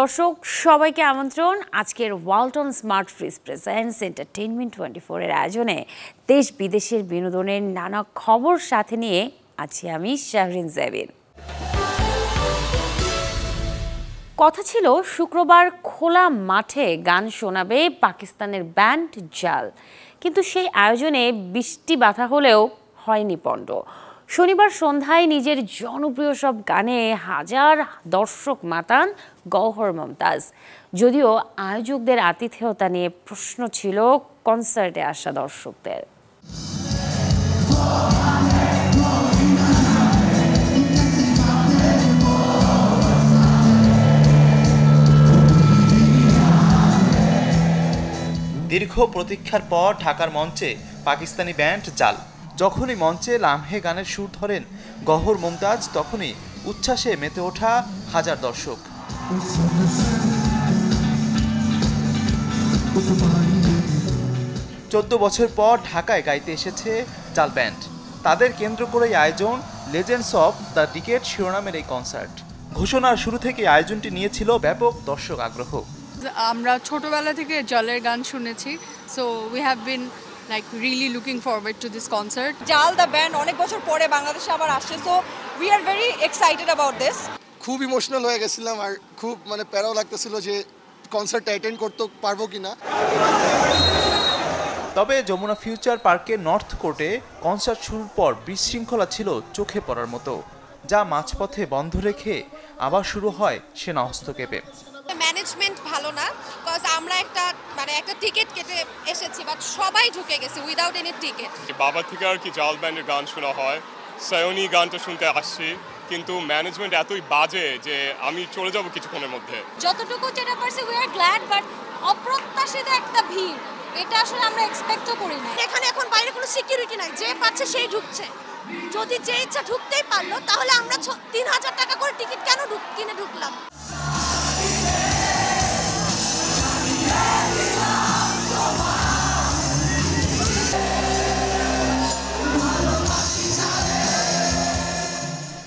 দর্শক সবাইকে আমন্ত্রণ আজকের Walton smart fridge presents entertainment 24 এর আয়োজনে দেশ বিদেশের বিনোদনের নানা খবর সাথে নিয়ে আছি আমি শাহরিন জাবির। কথা ছিল শুক্রবার খোলা মাঠে গান শোনাবে পাকিস্তানের ব্যান্ড জাল, কিন্তু সেই আয়োজনে বৃষ্টি বাধা হলেও হয়নি পণ্ড। শনিবার সন্ধ্যায় নিজের জনপ্রিয় সব গানে হাজার দর্শক মাতান গওহর মমতাজ। যদিও আয়োজকদের আতিথেয়তা নিয়ে প্রশ্ন ছিল কনসার্টে আসা দর্শকদের। দীর্ঘ প্রতীক্ষার পর ঢাকার মঞ্চে পাকিস্তানি ব্যান্ড জাল। যখনই মঞ্চে লামহে গানের সুর ধরেন গওহর মমতাজ, তখনই উচ্ছ্বাসে মেতে ওঠা হাজার দর্শক। 14 বছর পর ঢাকায় গাইতে এসেছে জাল ব্যান্ড। তাদের কেন্দ্র করেই আয়োজন লেজেন্ডস অফ দ্য ডিকেড শিরোনামের এই কনসার্ট। ঘোষণার শুরু থেকে আয়োজনটি নিয়েছিল ব্যাপক দর্শক আগ্রহ। আমরা ছোটবেলা থেকে জালের গান শুনেছি, so we have been like really looking forward to this concert. জাল দ্য ব্যান্ড অনেক বছর পরে বাংলাদেশে আবার আসছে, so we are very excited about this. খুব ইমোশনাল হয়ে গেছিলাম আর খুব প্যারাও লাগতেছিল যে কনসার্টটা অ্যাটেন্ড করতে পারবো কিনা। তবে যমুনা ফিউচার পার্কের নর্থ কোর্টে কনসার্ট শুরুর পর বিশৃঙ্খলা ছিল চোখে পড়ার মতো, যা মাঝপথে বন্ধ রেখে আবার শুরু হয় সেনা হস্তক্ষেপে। ম্যানেজমেন্ট ভালো না, বিকজ আমরা একটা টিকিট কেটে এসেছি, বাট সবাই ঢুকে গেছে উইদাউট এনি টিকিট। বাবা থেকে আর কি জাল ব্যান্ডের গান শোনা হয়, সায়নী গানটা শুনতে আসছি, কিন্তু ম্যানেজমেন্ট এতই বাজে যে আমি চলে যাব কিছুক্ষণের মধ্যে। যতটুকু যেটা পারছি উই আর গ্ল্যাড, বাট অপ্রত্যাশিত একটা ভিড়, এটা আসলে আমরা এক্সপেক্টও করি না। এখানে এখন বাইরে কোনো সিকিউরিটি নাই, যে পাচ্ছে সেই ঢুকছে। যদি যে ইচ্ছা ঢুকতেই পারলো, তাহলে আমরা 3000 টাকা করে টিকিট কেন কিনে ঢুকলাম?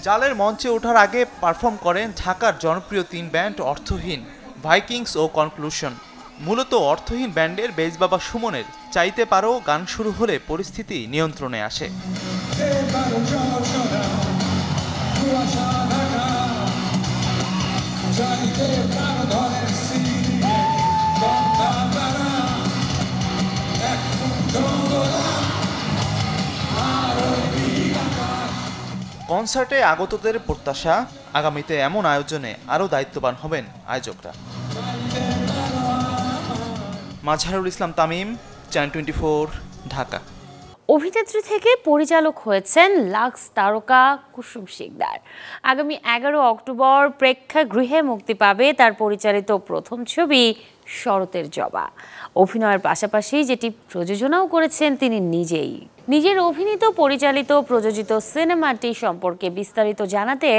জালের মঞ্চে ওঠার আগে পারফর্ম করেন ঢাকার জনপ্রিয় 3 ব্যান্ড অর্থহীন, ভাইকিংস ও কনক্লুশন। মূলত অর্থহীন ব্যান্ডের বেজ বাবা সুমনের চাইতে পারো গান শুরু হলে পরিস্থিতি নিয়ন্ত্রণে আসে। কনসার্টে আগতদের প্রত্যাশা, আগামীতে এমন আয়োজনে আরও দায়িত্ববান হবেন আয়োজকরা। মাজহারুল ইসলাম তামিম, চ্যানেল 24, ঢাকা। অভিনেত্রী থেকে পরিচালক হয়েছেন লাক্স তারকা কুসুম শিকদার। আগামী 11 অক্টোবর প্রেক্ষাগৃহে মুক্তি পাবে তার পরিচালিত প্রথম ছবি শরতের জবা। অভিনয়ের পাশাপাশি যেটি প্রযোজনাও করেছেন তিনি নিজেই। নিজের অভিনীত পরিচালিত প্রযোজিত সিনেমাটি সম্পর্কে বিস্তারিত জানাতে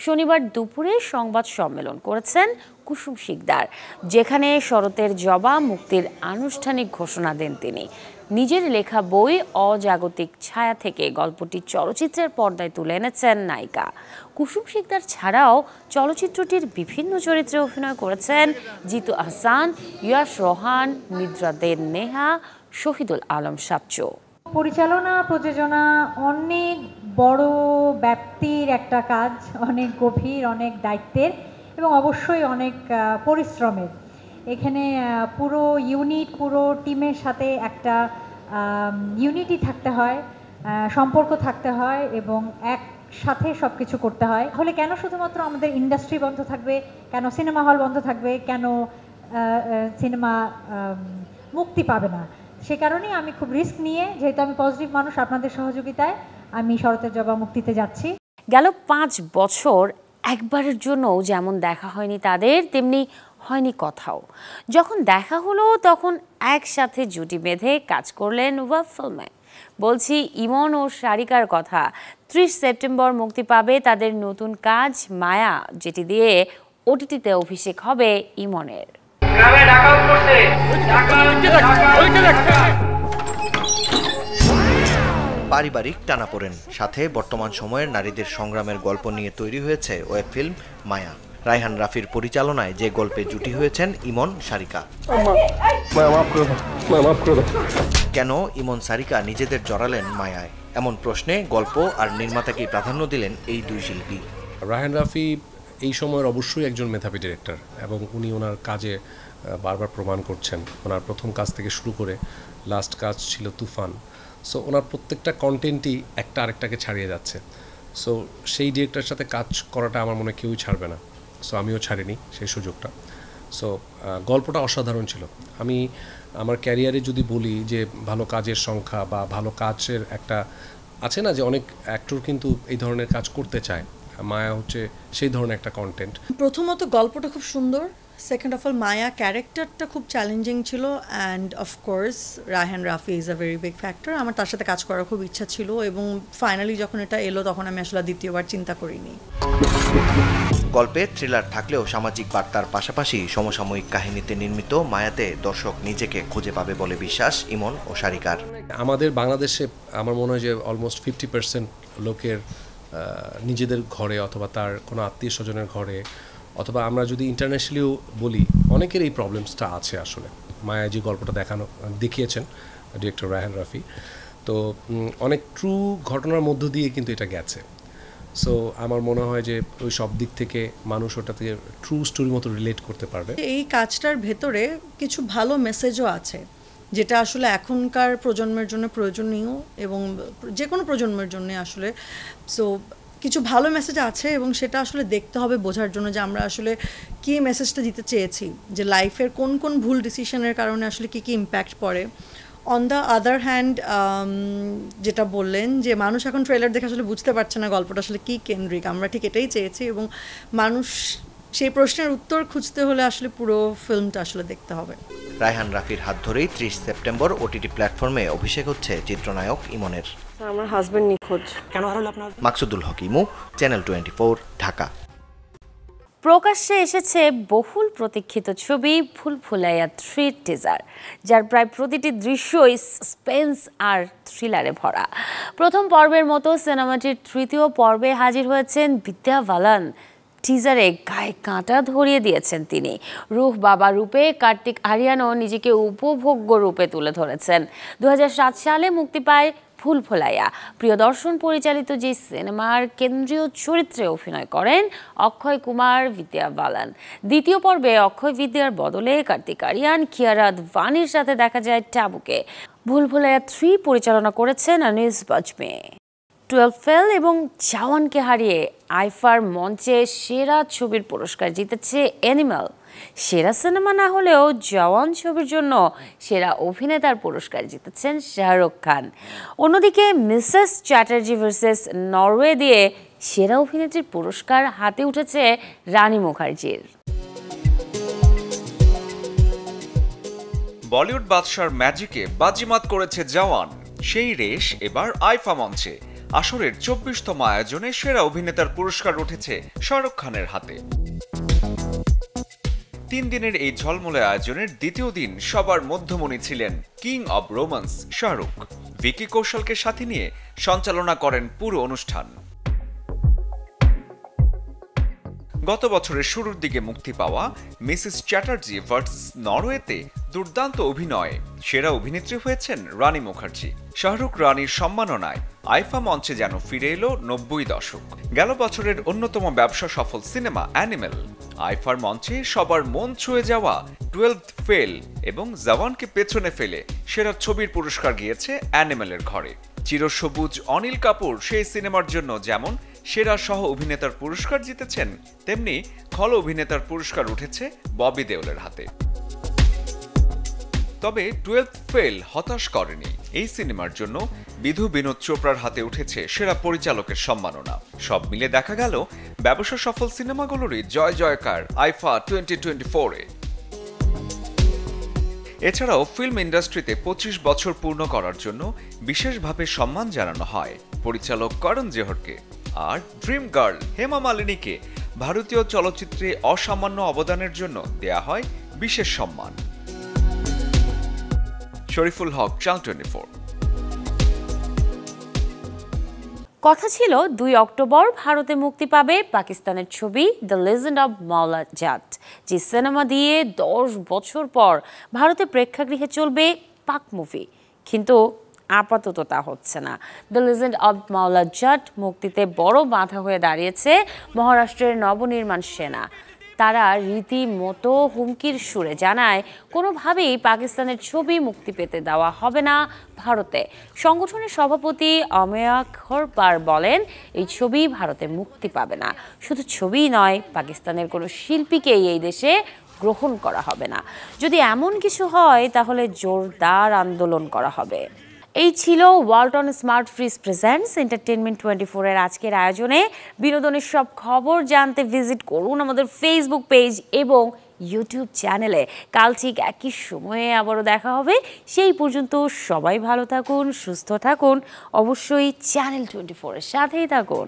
শনিবার দুপুরে সংবাদ সম্মেলন করেছেন কুসুম শিকদার, যেখানে শরতের জবা মুক্তির আনুষ্ঠানিক ঘোষণা দেন তিনি। নিজের লেখা বই অজাগতিক ছায়া থেকে গল্পটি চলচ্চিত্রের পর্দায় তুলে এনেছেন নায়িকা। কুসুম শিকদার ছাড়াও চলচ্চিত্রটির বিভিন্ন চরিত্রে অভিনয় করেছেন জিতু আহসান, ইয়াশ রোহান, নিদ্রা দে নেহা, শহীদুল আলম সাবচো। পরিচালনা প্রযোজনা অনেক বড় ব্যাপ্তির একটা কাজ, অনেক গভীর, অনেক দায়িত্বের এবং অবশ্যই অনেক পরিশ্রমের। এখানে পুরো ইউনিট, পুরো টিমের সাথে একটা ইউনিটি থাকতে হয়, সম্পর্ক থাকতে হয় এবং একসাথে সব কিছু করতে হয়। তাহলে কেন শুধুমাত্র আমাদের ইন্ডাস্ট্রি বন্ধ থাকবে, কেন সিনেমা হল বন্ধ থাকবে, কেন সিনেমা মুক্তি পাবে না? সে কারণেই আমি খুব রিস্ক নিয়ে, যেহেতু আমি পজিটিভ মানুষ, আপনাদের সহযোগিতায় আমি শরতের জবা মুক্তিতে যাচ্ছি। গেল 5 বছর একবারের জন্য যেমন দেখা হয়নি তাদের, তেমনি হয়নি কথাও। যখন দেখা হলো তখন একসাথে জুটি বেঁধে কাজ করলেন ওয়েব ফিল্মে। বলছি ইমন ও সারিকার কথা। 30 সেপ্টেম্বর মুক্তি পাবে তাদের নতুন কাজ মায়া, যেটি দিয়ে ওটিটিতে অভিষেক হবে ইমনের। পারিবারিক টানাপোড়েন সাথে বর্তমান সময়ের নারীদের সংগ্রামের গল্প নিয়ে তৈরি হয়েছে ওয়েব ফিল্ম মায়া। রায়হান রাফির পরিচালনায় যে গল্পে জুটি হয়েছেন ইমন সারিকা। কেন ইমন সারিকা নিজেদের জড়ালেন মায়ায়, এমন প্রশ্নে গল্প আর নির্মাতাকে প্রাধান্য দিলেন এই দুই শিল্পী। রায়হান রাফি এই সময়ের অবশ্যই একজন মেধাবী ডিরেক্টর এবং উনি ওনার কাজে বারবার প্রমাণ করছেন। ওনার প্রথম কাজ থেকে শুরু করে লাস্ট কাজ ছিল তুফান। সো ওনার প্রত্যেকটা কন্টেন্টই একটা আরেকটাকে ছাড়িয়ে যাচ্ছে। সো সেই ডিরেক্টরের সাথে কাজ করাটা আমার মনে কেউই ছাড়বে না। সো আমিও ছাড়িনি সেই সুযোগটা। সো গল্পটা অসাধারণ ছিল। আমি আমার ক্যারিয়ারে যদি বলি যে ভালো কাজের সংখ্যা বা ভালো কাজের একটা আছে না, যে অনেক অ্যাক্টর কিন্তু এই ধরনের কাজ করতে চায়, মায়া হচ্ছে সেই ধরনের একটা কন্টেন্ট। প্রথমত গল্পটা খুব সুন্দর, সেকেন্ড অফ অল মায়া ক্যারেক্টারটা খুব চ্যালেঞ্জিং ছিল, and of course Raihan Rafi is a very big factor. আমার তার সাথে কাজ করার খুব ইচ্ছা ছিল এবং ফাইনালি যখন এটা এলো তখন আমি আসলে দ্বিতীয়বার চিন্তা করিনি। গল্পে থ্রিলার থাকলেও সামাজিক বার্তার পাশাপাশি সমসাময়িক কাহিনীতে নির্মিত মায়াতে দর্শক নিজেকে খুঁজে পাবে বলে বিশ্বাস ইমন ও সারিকার। আমাদের বাংলাদেশে আমার মনে হয় যে অলমোস্ট 50% লোকের নিজেদের ঘরে অথবা তার কোনো আত্মীয় স্বজনের ঘরে, অথবা আমরা যদি ইন্টারন্যাশনালিও বলি, অনেকের এই প্রবলেমসটা আছে আসলে। মায়া যে গল্পটা দেখিয়েছেন ডিরেক্টর রায়হান রাফি, তো অনেক ট্রু ঘটনার মধ্য দিয়ে কিন্তু এটা গেছে। সো আমার মনে হয় যে ওই সব দিক থেকে মানুষ ওটাতে ট্রু স্টোরির মতো রিলেট করতে পারবে। এই কাজটার ভেতরে কিছু ভালো মেসেজও আছে, যেটা আসলে এখনকার প্রজন্মের জন্য প্রয়োজনীয় এবং যে কোনো প্রজন্মের জন্য আসলে। সো কিছু ভালো মেসেজ আছে এবং সেটা আসলে দেখতে হবে বোঝার জন্য যে আমরা আসলে কী মেসেজটা দিতে চেয়েছি, যে লাইফের কোন কোন ভুল ডিসিশনের কারণে আসলে কী কী ইম্প্যাক্ট পড়ে। অন দ্য আদার হ্যান্ড, যেটা বললেন যে মানুষ এখন ট্রেলার দেখে আসলে বুঝতে পারছে না গল্পটা আসলে কী কেন্দ্রিক, আমরা ঠিক এটাই চেয়েছি এবং মানুষ সেই প্রশ্নের উত্তর খুঁজতে হলে আসলে পুরো ফিল্মটা আসলে দেখতে হবে। রায়হান রাফির হাত ধরেই 30 সেপ্টেম্বর ওটিটি প্ল্যাটফর্মে অভিষেক হচ্ছে চিত্রনায়ক ইমনের। আমার হাজবেন্ড নিখোঁজ। কেন হারালো আপনার? মাকসুদুল হকিমু, চ্যানেল 24, ঢাকা। প্রকাশ্যে এসেছে বহুল প্রতীক্ষিত ছবি ভুলভুলাইয়া 3 টিজার, যার প্রায় প্রতিটি দৃশ্যই সাসপেন্স আর থ্রিলারে ভরা। প্রথম পর্বের মতো সিনেমাটির তৃতীয় পর্বে হাজির হয়েছেন বিদ্যা বালান। টিজারে গায়ে কাঁটা ধরিয়ে দিয়েছেন তিনি। রুহ বাবা রূপে কার্তিক আরিয়ানও নিজেকে উপভোগ্য রূপে তুলে ধরেছেন। 2007 সালে মুক্তি পায় ভুলভুলাইয়া। প্রিয়দর্শন পরিচালিত যে সিনেমার কেন্দ্রীয় চরিত্রে অভিনয় করেন অক্ষয় কুমার, বিদ্যা বালান। দ্বিতীয় পর্বে অক্ষয় বিদ্যার বদলে কার্তিক আরিয়ান, কিয়ারা আদভানির সাথে দেখা যায় টাবুকে। ভুলভুলাইয়া 3 পরিচালনা করেছেন আনিস বাজমে। 12 ফেল এবং জওয়ানকে হারিয়ে আইফার মঞ্চে সেরা ছবির পুরস্কার জিতেছে অ্যানিমাল। সেরা সিনেমা না হলেও জওয়ান ছবির জন্য সেরা অভিনেতার পুরস্কার জিতেছেন শাহরুখ খান। অন্যদিকে মিসেস চ্যাটার্জি ভার্সেস নরওয়ে দিয়ে সেরা অভিনেত্রীর পুরস্কার হাতে উঠেছে রানী মুখার্জির। বলিউড বাদশার ম্যাজিকে বাজিমাত করেছে জওয়ান। সেই রেশ এবার আইফা মঞ্চে। আসরের 24তম আয়োজনে সেরা অভিনেতার পুরস্কার উঠেছে শাহরুখ খানের হাতে। 3 দিনের এই ঝলমলে আয়োজনের দ্বিতীয় দিন সবার মধ্যমণি ছিলেন king of romance Shahrukh. Vicky কৌশলকে সাথে নিয়ে সঞ্চালনা করেন পুরো অনুষ্ঠান। গত বছরের শুরুর দিকে মুক্তি পাওয়া মিসেস চ্যাটার্জি ভার্সেস নরওয়েতে দুর্দান্ত অভিনয়ে সেরা অভিনেত্রী হয়েছেন রানী মুখার্জি। শাহরুখ রানীর সম্মাননায় আইফা মঞ্চে যেন ফিরে এলো 90 দশক। গেল বছরের অন্যতম ব্যবসা সফল সিনেমা অ্যানিমেল। আইফার মঞ্চে সবার মন ছুঁয়ে যাওয়া 12 ফেল এবং জওয়ানকে পেছনে ফেলে সেরা ছবির পুরস্কার গিয়েছে অ্যানিমেলের ঘরে। চিরসবুজ অনিল কাপুর সেই সিনেমার জন্য যেমন সেরা সহ অভিনেতার পুরস্কার জিতেছেন, তেমনি খল অভিনেতার পুরস্কার উঠেছে ববি দেওলের হাতে। তবে 12 ফেল হতাশ করেনি। এই সিনেমার জন্য বিধু বিনোদ চোপড়ার হাতে উঠেছে সেরা পরিচালকের সম্মাননা। সব মিলে দেখা গেল ব্যবসা সফল সিনেমাগুলোরই জয় জয়কার আইফা 2024-এ। এছাড়াও ফিল্ম ইন্ডাস্ট্রিতে 25 বছর পূর্ণ করার জন্য বিশেষভাবে সম্মান জানানো হয় পরিচালক করণ জোহরকে। আর ড্রিম গার্ল হেমা মালিনীকে ভারতীয় চলচ্চিত্রে অসামান্য অবদানের জন্য দেয়া হয় বিশেষ সম্মান। শরীফুল হক, চ্যানেল 24। কথা ছিল 2 অক্টোবর ভারতে মুক্তি পাবে পাকিস্তানের ছবি দ্য লেজেন্ড অব মাওলা জাট, যে সিনেমা দিয়ে 10 বছর পর ভারতে প্রেক্ষাগৃহে চলবে পাক মুভি। কিন্তু আপাতত তা হচ্ছে না। দ্য লেজেন্ড অব মাওলা জাট মুক্তিতে বড় বাধা হয়ে দাঁড়িয়েছে মহারাষ্ট্রের নবনির্মাণ সেনা। তারা রীতিমতো হুমকির সুরে জানায় কোনোভাবেই পাকিস্তানের ছবি মুক্তি পেতে দেওয়া হবে না ভারতে। সংগঠনের সভাপতি অমেয়া খরপার বলেন, এই ছবি ভারতে মুক্তি পাবে না। শুধু ছবিই নয়, পাকিস্তানের কোনো শিল্পীকেই এই দেশে গ্রহণ করা হবে না। যদি এমন কিছু হয় তাহলে জোরদার আন্দোলন করা হবে। এই ছিল Walton smart fridge presents entertainment 24 এর আজকের আয়োজনে। বিনোদনের সব খবর জানতে ভিজিট করুন আমাদের ফেসবুক পেজ এবং ইউটিউব চ্যানেলে। কাল ঠিক একই সময়ে আবারও দেখা হবে। সেই পর্যন্ত সবাই ভালো থাকুন, সুস্থ থাকুন, অবশ্যই চ্যানেল 24 এর সাথেই থাকুন।